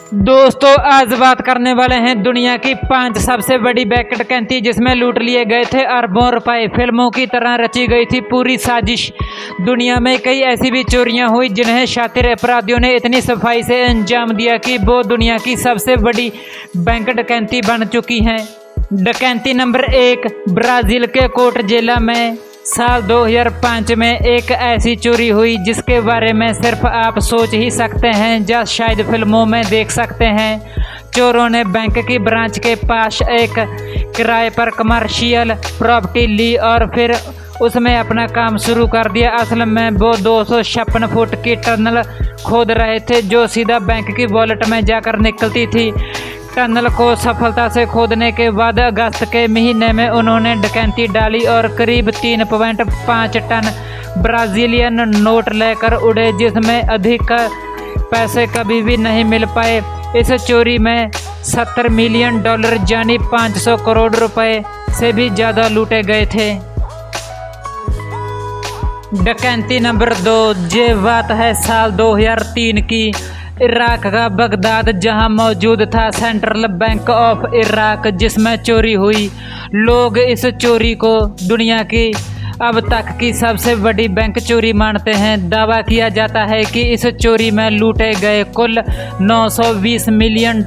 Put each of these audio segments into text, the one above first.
दोस्तों आज बात करने वाले हैं दुनिया की 5 सबसे बड़ी बैंक डकैती जिसमें लूट लिए गए थे अरबों रुपए। फिल्मों की तरह रची गई थी पूरी साजिश। दुनिया में कई ऐसी भी चोरियां हुई जिन्हें शातिर अपराधियों ने इतनी सफाई से अंजाम दिया कि वो दुनिया की सबसे बड़ी बैंक डकैती बन चुकी हैं। डकैती नंबर 1, ब्राजील के कोर्टेला में साल 2005 में एक ऐसी चोरी हुई जिसके बारे में सिर्फ आप सोच ही सकते हैं या शायद फिल्मों में देख सकते हैं। चोरों ने बैंक की ब्रांच के पास एक किराए पर कमर्शियल प्रॉपर्टी ली और फिर उसमें अपना काम शुरू कर दिया। असल में वो 256 फुट की टनल खोद रहे थे जो सीधा बैंक की वॉलेट में जाकर निकलती थी। टनल को सफलता से खोदने के बाद अगस्त के महीने में उन्होंने डकैती डाली और करीब 3.5 टन ब्राजीलियन नोट लेकर उड़े जिसमें अधिक पैसे कभी भी नहीं मिल पाए। इस चोरी में $70 मिलियन यानी 500 करोड़ रुपए से भी ज़्यादा लूटे गए थे। डकैती नंबर 2, ये बात है साल 2003 की। इराक का बगदाद जहां मौजूद था सेंट्रल बैंक ऑफ इराक जिसमें चोरी हुई। लोग इस चोरी को दुनिया की अब तक की सबसे बड़ी बैंक चोरी मानते हैं। दावा किया जाता है कि इस चोरी में लूटे गए कुल $920 मिलियन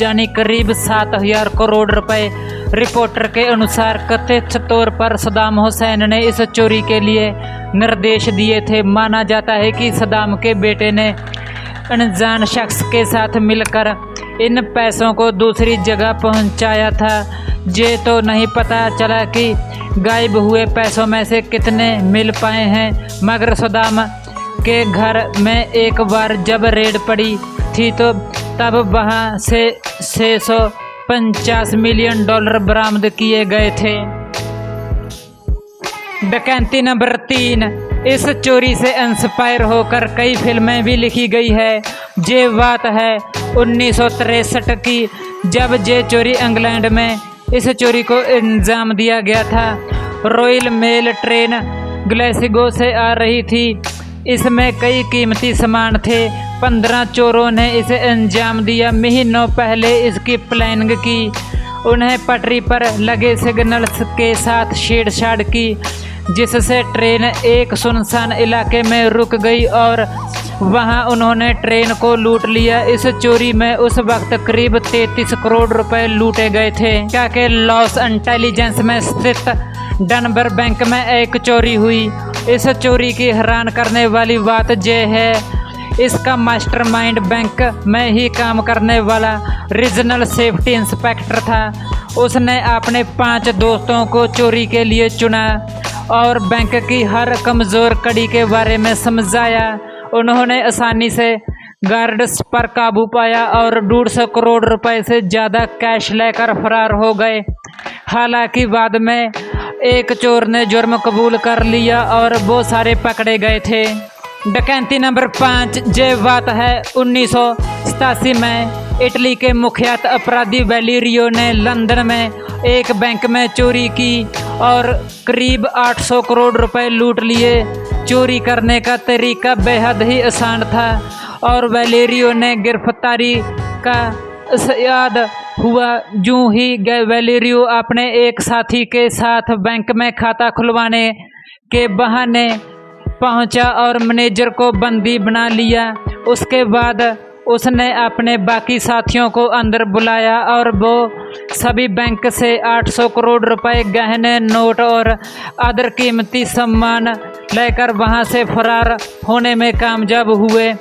यानी करीब 7,000 करोड़ रुपए। रिपोर्टर के अनुसार कथित तौर पर सद्दाम हुसैन ने इस चोरी के लिए निर्देश दिए थे। माना जाता है कि सद्दाम के बेटे ने अनजान शख्स के साथ मिलकर इन पैसों को दूसरी जगह पहुंचाया था। ये तो नहीं पता चला कि गायब हुए पैसों में से कितने मिल पाए हैं, मगर सद्दाम के घर में एक बार जब रेड पड़ी थी तो तब वहां से $650 मिलियन बरामद किए गए थे। डकैती नंबर 3, इस चोरी से इंस्पायर होकर कई फिल्में भी लिखी गई है। ये बात है 1963 की जब ये चोरी इंग्लैंड में इस चोरी को अंजाम दिया गया था। रॉयल मेल ट्रेन ग्लासगो से आ रही थी। इसमें कई कीमती सामान थे। 15 चोरों ने इसे अंजाम दिया। महीनों पहले इसकी प्लानिंग की। उन्हें पटरी पर लगे सिग्नल्स के साथ छेड़छाड़ की जिससे ट्रेन एक सुनसान इलाके में रुक गई और वहां उन्होंने ट्रेन को लूट लिया। इस चोरी में उस वक्त करीब 33 करोड़ रुपए लूटे गए थे। क्या के लॉस एंजेलिस में स्थित डनबर बैंक में एक चोरी हुई। इस चोरी की हैरान करने वाली बात यह है इसका मास्टरमाइंड बैंक में ही काम करने वाला रीजनल सेफ्टी इंस्पेक्टर था। उसने अपने 5 दोस्तों को चोरी के लिए चुना और बैंक की हर कमज़ोर कड़ी के बारे में समझाया। उन्होंने आसानी से गार्ड्स पर काबू पाया और 150 करोड़ रुपए से ज़्यादा कैश लेकर फरार हो गए। हालांकि बाद में एक चोर ने जुर्म कबूल कर लिया और वो सारे पकड़े गए थे। डकैती नंबर 5, ये बात है 1987 में इटली के मुख्यात अपराधी वैलेरियो ने लंदन में एक बैंक में चोरी की और करीब 800 करोड़ रुपए लूट लिए। चोरी करने का तरीका बेहद ही आसान था और वैलेरियो ने गिरफ्तारी का याद हुआ यूं ही वैलेरियो अपने एक साथी के साथ बैंक में खाता खुलवाने के बहाने पहुंचा और मैनेजर को बंदी बना लिया। उसके बाद उसने अपने बाकी साथियों को अंदर बुलाया और वो सभी बैंक से 800 करोड़ रुपए गहने, नोट और अदर कीमती सामान लेकर वहां से फरार होने में कामयाब हुए।